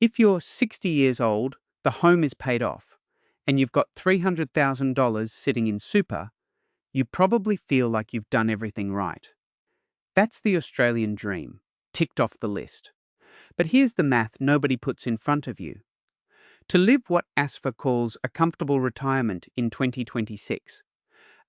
If you're 60 years old, the home is paid off, and you've got $300,000 sitting in super, you probably feel like you've done everything right. That's the Australian dream, ticked off the list. But here's the math nobody puts in front of you. To live what ASFA calls a comfortable retirement in 2026,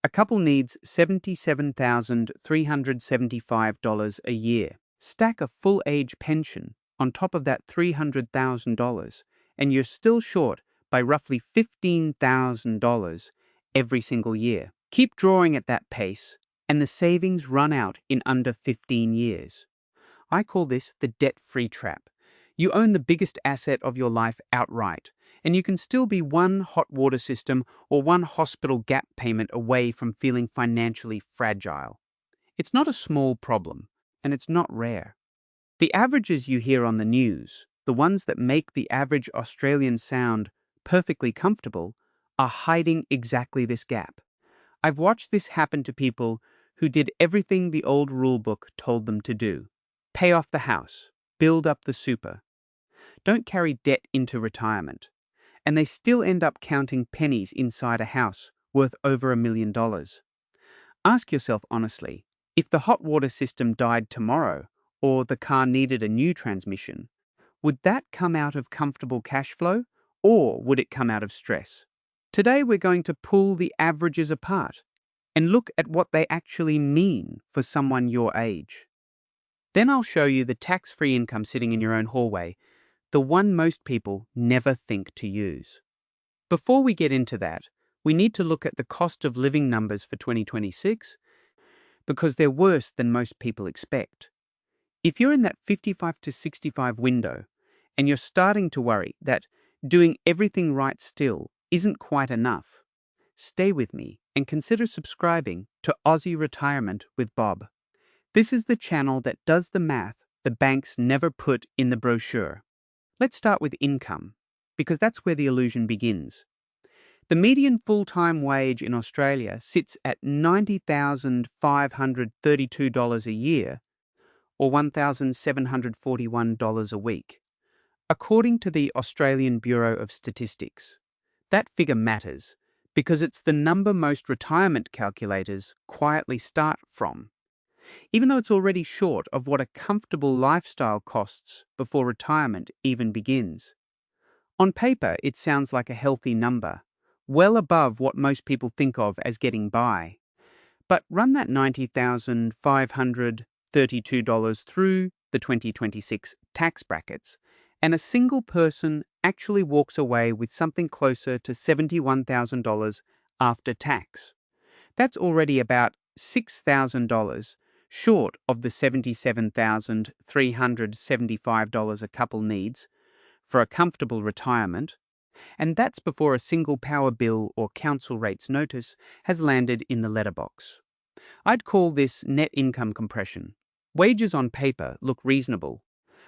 a couple needs $77,375 a year. Stack a full-age pension on top of that $300,000, and you're still short by roughly $15,000 every single year. Keep drawing at that pace, and the savings run out in under 15 years. I call this the debt-free trap. You own the biggest asset of your life outright, and you can still be one hot water system or one hospital gap payment away from feeling financially fragile. It's not a small problem, and it's not rare. The averages you hear on the news, the ones that make the average Australian sound perfectly comfortable, are hiding exactly this gap. I've watched this happen to people who did everything the old rulebook told them to do. Pay off the house, build up the super, don't carry debt into retirement, and they still end up counting pennies inside a house worth over $1 million. Ask yourself honestly, if the hot water system died tomorrow or the car needed a new transmission, would that come out of comfortable cash flow or would it come out of stress? Today we're going to pull the averages apart and look at what they actually mean for someone your age. Then I'll show you the tax-free income sitting in your own hallway, the one most people never think to use. Before we get into that, we need to look at the cost of living numbers for 2026 because they're worse than most people expect. If you're in that 55 to 65 window and you're starting to worry that doing everything right still isn't quite enough, stay with me and consider subscribing to Aussie Retirement with Bob. This is the channel that does the math the banks never put in the brochure. Let's start with income, because that's where the illusion begins. The median full-time wage in Australia sits at $90,532 a year, or $1,741 a week, according to the Australian Bureau of Statistics. That figure matters because it's the number most retirement calculators quietly start from, even though it's already short of what a comfortable lifestyle costs before retirement even begins. On paper, it sounds like a healthy number, well above what most people think of as getting by. But run that $90,532 through the 2026 tax brackets, and a single person actually walks away with something closer to $71,000 after tax. That's already about $6,000 short of the $77,375 a couple needs for a comfortable retirement, and that's before a single power bill or council rates notice has landed in the letterbox. I'd call this net income compression. Wages on paper look reasonable,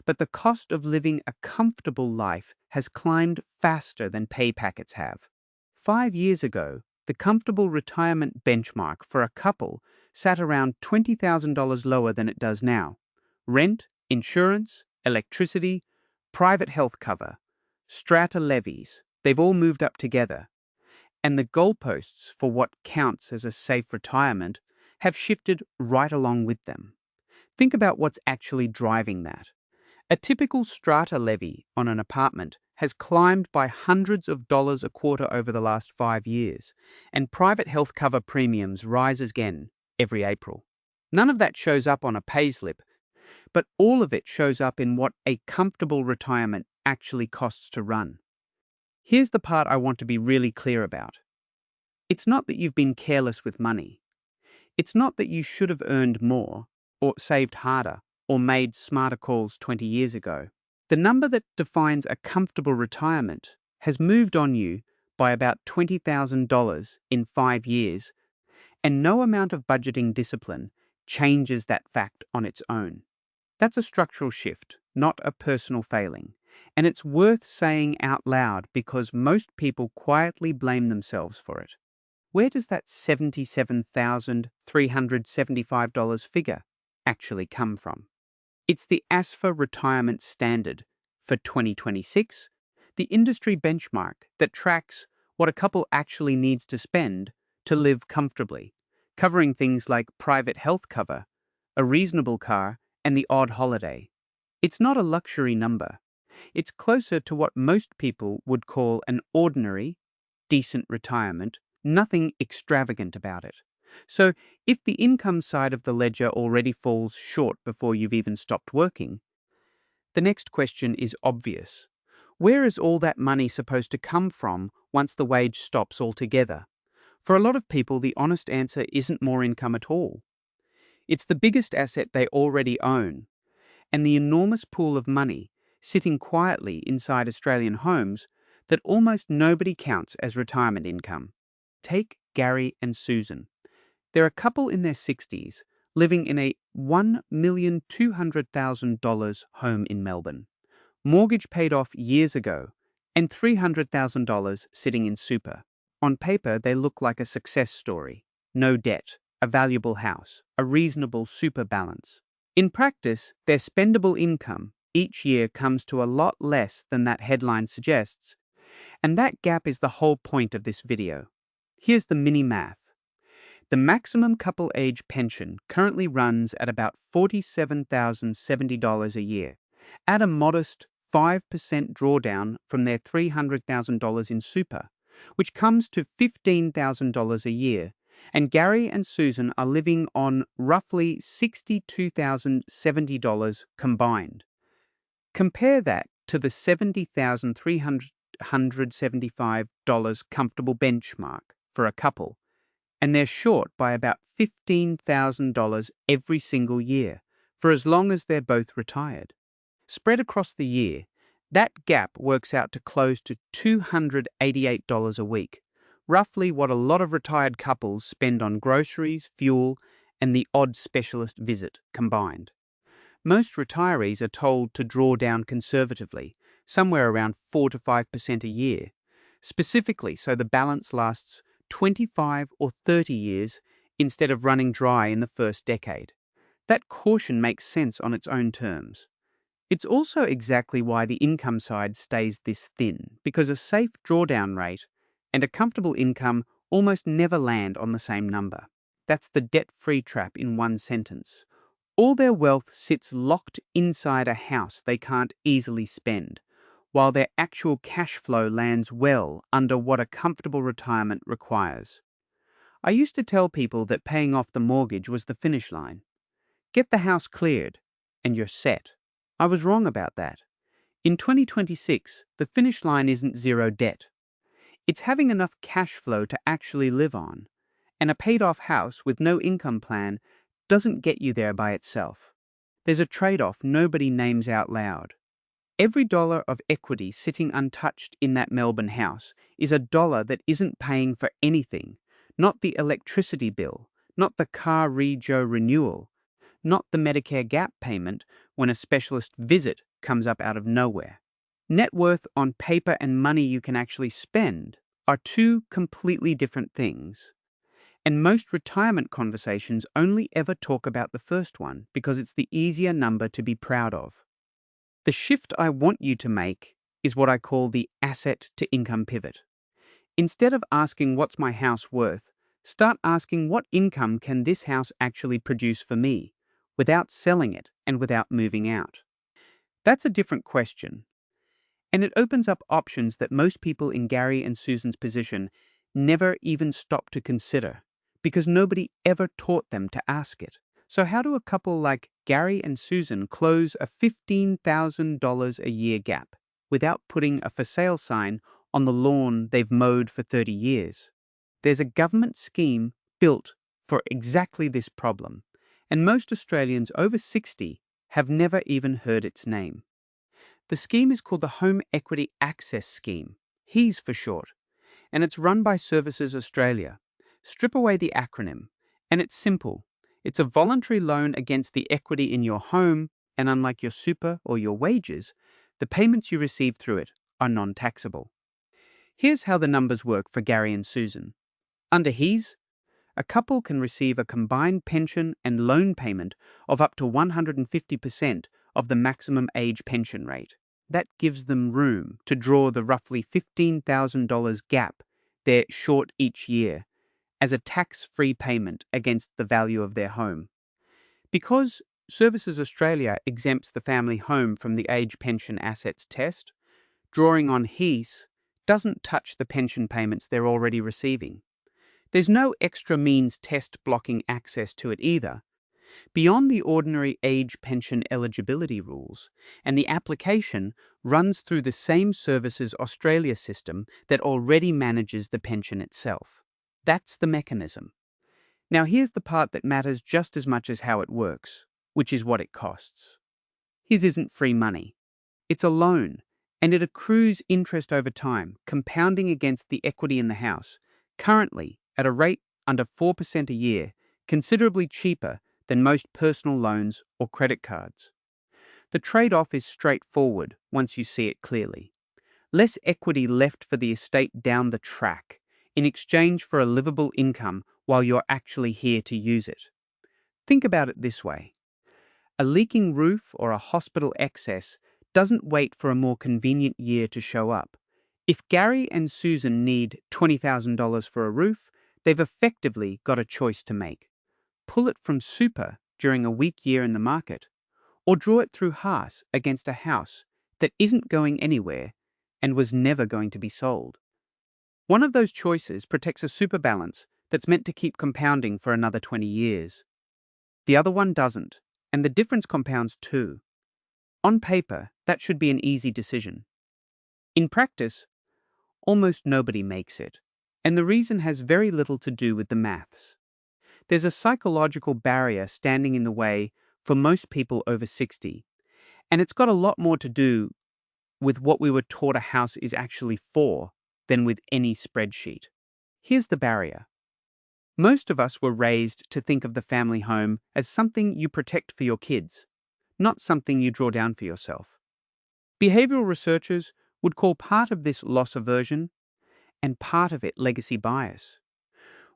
but the cost of living a comfortable life has climbed faster than pay packets have. 5 years ago, the comfortable retirement benchmark for a couple sat around $20,000 lower than it does now. Rent, insurance, electricity, private health cover, strata levies, they've all moved up together. And the goalposts for what counts as a safe retirement have shifted right along with them. Think about what's actually driving that. A typical strata levy on an apartment has climbed by hundreds of dollars a quarter over the last 5 years, and private health cover premiums rise again every April. None of that shows up on a payslip, but all of it shows up in what a comfortable retirement actually costs to run. Here's the part I want to be really clear about. It's not that you've been careless with money. It's not that you should have earned more, or saved harder, or made smarter calls 20 years ago. The number that defines a comfortable retirement has moved on you by about $20,000 in 5 years, and no amount of budgeting discipline changes that fact on its own. That's a structural shift, not a personal failing, and it's worth saying out loud because most people quietly blame themselves for it. Where does that $77,375 figure actually come from? It's the ASFA retirement standard For 2026, the industry benchmark that tracks what a couple actually needs to spend to live comfortably, covering things like private health cover, a reasonable car, and the odd holiday. It's not a luxury number. It's closer to what most people would call an ordinary, decent retirement, nothing extravagant about it. So, if the income side of the ledger already falls short before you've even stopped working, the next question is obvious. Where is all that money supposed to come from once the wage stops altogether? For a lot of people, the honest answer isn't more income at all. It's the biggest asset they already own, and the enormous pool of money sitting quietly inside Australian homes that almost nobody counts as retirement income. Take Gary and Susan. They're a couple in their 60s living in a $1,200,000 home in Melbourne. Mortgage paid off years ago, and $300,000 sitting in super. On paper, they look like a success story. No debt, a valuable house, a reasonable super balance. In practice, their spendable income each year comes to a lot less than that headline suggests, and that gap is the whole point of this video. Here's the mini math. The maximum couple age pension currently runs at about $47,070 a year. Add a modest 5% drawdown from their $300,000 in super, which comes to $15,000 a year, and Gary and Susan are living on roughly $62,070 combined. Compare that to the $70,375 comfortable benchmark for a couple, and they're short by about $15,000 every single year for as long as they're both retired. Spread across the year, that gap works out to close to $288 a week, roughly what a lot of retired couples spend on groceries, fuel, and the odd specialist visit combined. Most retirees are told to draw down conservatively, somewhere around 4 to 5% a year, specifically so the balance lasts 25 or 30 years instead of running dry in the first decade. That caution makes sense on its own terms. It's also exactly why the income side stays this thin, because a safe drawdown rate and a comfortable income almost never land on the same number. That's the debt-free trap in one sentence. All their wealth sits locked inside a house they can't easily spend, while their actual cash flow lands well under what a comfortable retirement requires. I used to tell people that paying off the mortgage was the finish line. Get the house cleared, and you're set. I was wrong about that. In 2026, the finish line isn't zero debt. It's having enough cash flow to actually live on, and a paid-off house with no income plan doesn't get you there by itself. There's a trade-off nobody names out loud. Every dollar of equity sitting untouched in that Melbourne house is a dollar that isn't paying for anything, not the electricity bill, not the car rego renewal, not the Medicare gap payment when a specialist visit comes up out of nowhere. Net worth on paper and money you can actually spend are two completely different things. And most retirement conversations only ever talk about the first one because it's the easier number to be proud of. The shift I want you to make is what I call the asset to income pivot. Instead of asking what's my house worth, start asking what income can this house actually produce for me without selling it and without moving out. That's a different question. And it opens up options that most people in Gary and Susan's position never even stop to consider because nobody ever taught them to ask it. So how do a couple like Gary and Susan close a $15,000 a year gap without putting a for sale sign on the lawn they've mowed for 30 years? There's a government scheme built for exactly this problem, and most Australians over 60 have never even heard its name. The scheme is called the Home Equity Access Scheme, HEAS for short, and it's run by Services Australia. Strip away the acronym, and it's simple. It's a voluntary loan against the equity in your home, and unlike your super or your wages, the payments you receive through it are non-taxable. Here's how the numbers work for Gary and Susan. Under HEAS, a couple can receive a combined pension and loan payment of up to 150% of the maximum age pension rate. That gives them room to draw the roughly $15,000 gap they're short each year as a tax-free payment against the value of their home. Because Services Australia exempts the family home from the age pension assets test, drawing on HEAS doesn't touch the pension payments they're already receiving. There's no extra means test blocking access to it either, beyond the ordinary age pension eligibility rules, and the application runs through the same Services Australia system that already manages the pension itself. That's the mechanism. Now here's the part that matters just as much as how it works, which is what it costs. His isn't free money. It's a loan, and it accrues interest over time, compounding against the equity in the house, currently at a rate under 4% a year, considerably cheaper than most personal loans or credit cards. The trade-off is straightforward once you see it clearly. Less equity left for the estate down the track, in exchange for a livable income while you're actually here to use it. Think about it this way. A leaking roof or a hospital excess doesn't wait for a more convenient year to show up. If Gary and Susan need $20,000 for a roof, they've effectively got a choice to make. Pull it from super during a weak year in the market, or draw it through HAAS against a house that isn't going anywhere and was never going to be sold. One of those choices protects a super balance that's meant to keep compounding for another 20 years. The other one doesn't, and the difference compounds too. On paper, that should be an easy decision. In practice, almost nobody makes it, and the reason has very little to do with the maths. There's a psychological barrier standing in the way for most people over 60, and it's got a lot more to do with what we were taught a house is actually for than with any spreadsheet. Here's the barrier. Most of us were raised to think of the family home as something you protect for your kids, not something you draw down for yourself. Behavioral researchers would call part of this loss aversion and part of it legacy bias.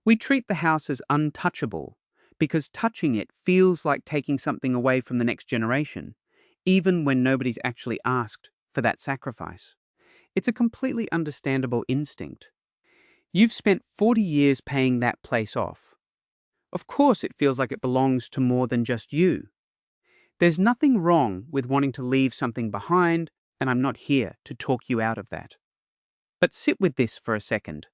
We treat the house as untouchable because touching it feels like taking something away from the next generation, even when nobody's actually asked for that sacrifice. It's a completely understandable instinct. You've spent 40 years paying that place off. Of course it feels like it belongs to more than just you. There's nothing wrong with wanting to leave something behind, and I'm not here to talk you out of that. But sit with this for a second.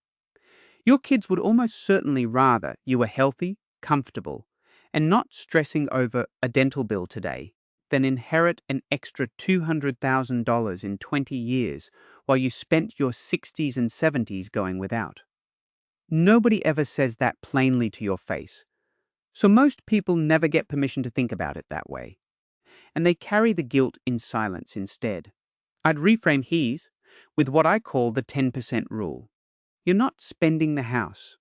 Your kids would almost certainly rather you were healthy, comfortable, and not stressing over a dental bill today than inherit an extra $200,000 in 20 years while you spent your 60s and 70s going without. Nobody ever says that plainly to your face, so most people never get permission to think about it that way, and they carry the guilt in silence instead. I'd reframe his with what I call the 10% rule. You're not spending the house.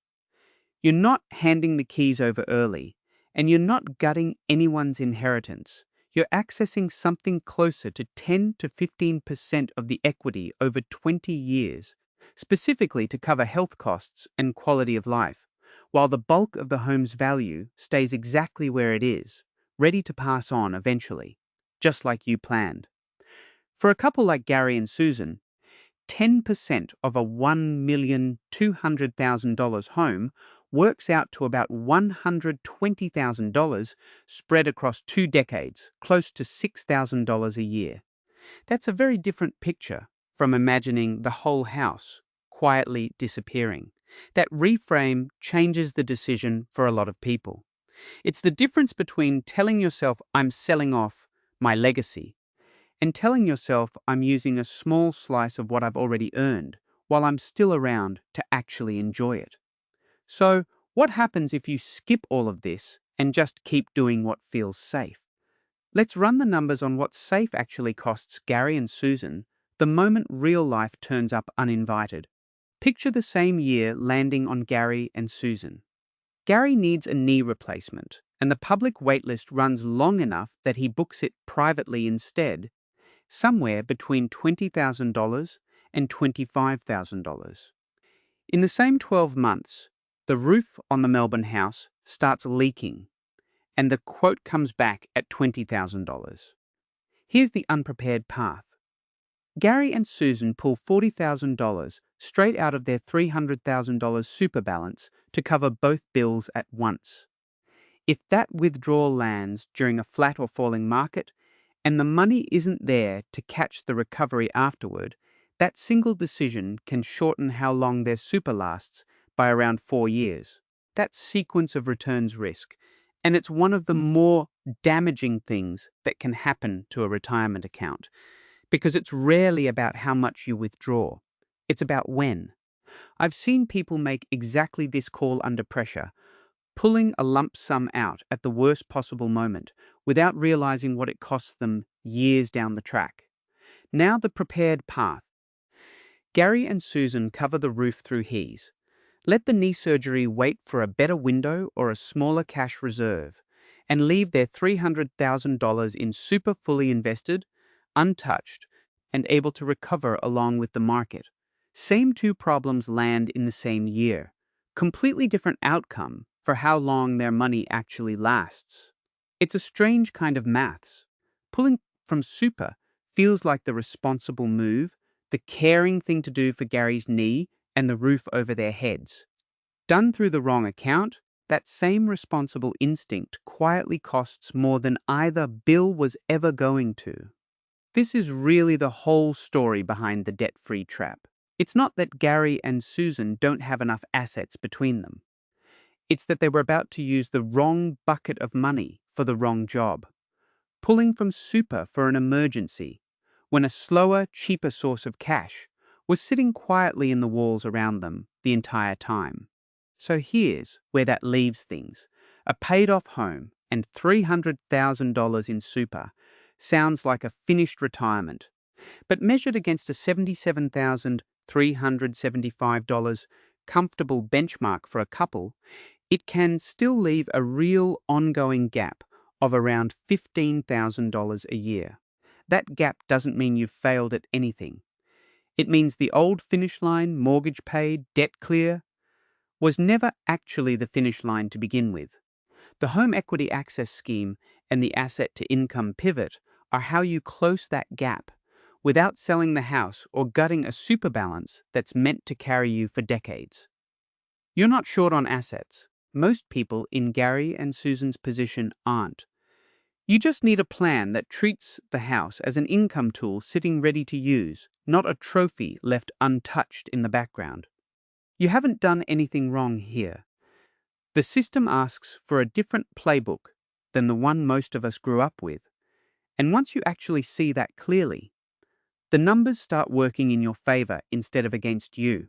You're not handing the keys over early, and you're not gutting anyone's inheritance. You're accessing something closer to 10 to 15% of the equity over 20 years, specifically to cover health costs and quality of life, while the bulk of the home's value stays exactly where it is, ready to pass on eventually, just like you planned. For a couple like Gary and Susan, 10% of a $1,200,000 home works out to about $120,000 spread across 2 decades, close to $6,000 a year. That's a very different picture from imagining the whole house quietly disappearing. That reframe changes the decision for a lot of people. It's the difference between telling yourself, I'm selling off my legacy, and telling yourself I'm using a small slice of what I've already earned while I'm still around to actually enjoy it. So, what happens if you skip all of this and just keep doing what feels safe? Let's run the numbers on what safe actually costs Gary and Susan the moment real life turns up uninvited. Picture the same year landing on Gary and Susan. Gary needs a knee replacement, and the public waitlist runs long enough that he books it privately instead, somewhere between $20,000 and $25,000. In the same 12 months, the roof on the Melbourne house starts leaking, and the quote comes back at $20,000. Here's the unprepared path. Gary and Susan pull $40,000 straight out of their $300,000 super balance to cover both bills at once. If that withdrawal lands during a flat or falling market, and the money isn't there to catch the recovery afterward, that single decision can shorten how long their super lasts by around 4 years. That sequence of returns risk, and it's one of the more damaging things that can happen to a retirement account, because it's rarely about how much you withdraw. It's about when. I've seen people make exactly this call under pressure, pulling a lump sum out at the worst possible moment without realizing what it costs them years down the track. Now the prepared path. Gary and Susan cover the roof through HEAS. Let the knee surgery wait for a better window or a smaller cash reserve, and leave their $300,000 in super fully invested, untouched, and able to recover along with the market. Same two problems land in the same year. Completely different outcome for how long their money actually lasts. It's a strange kind of maths. Pulling from super feels like the responsible move, the caring thing to do for Gary's knee and the roof over their heads. Done through the wrong account, that same responsible instinct quietly costs more than either Bill was ever going to. This is really the whole story behind the debt-free trap. It's not that Gary and Susan don't have enough assets between them. It's that they were about to use the wrong bucket of money for the wrong job, pulling from super for an emergency, when a slower, cheaper source of cash was sitting quietly in the walls around them the entire time. So here's where that leaves things. A paid-off home and $300,000 in super sounds like a finished retirement, but measured against a $77,375 comfortable benchmark for a couple, it can still leave a real ongoing gap of around $15,000 a year. That gap doesn't mean you've failed at anything. It means the old finish line, mortgage paid, debt clear, was never actually the finish line to begin with. The Home Equity Access Scheme and the Asset to Income Pivot are how you close that gap without selling the house or gutting a super balance that's meant to carry you for decades. You're not short on assets. Most people in Gary and Susan's position aren't. You just need a plan that treats the house as an income tool sitting ready to use, not a trophy left untouched in the background. You haven't done anything wrong here. The system asks for a different playbook than the one most of us grew up with. And once you actually see that clearly, the numbers start working in your favor instead of against you.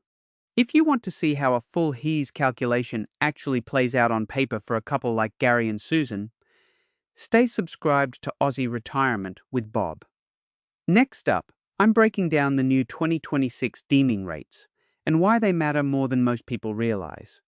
If you want to see how a full HEAS calculation actually plays out on paper for a couple like Gary and Susan, stay subscribed to Aussie Retirement with Bob. Next up, I'm breaking down the new 2026 deeming rates and why they matter more than most people realize.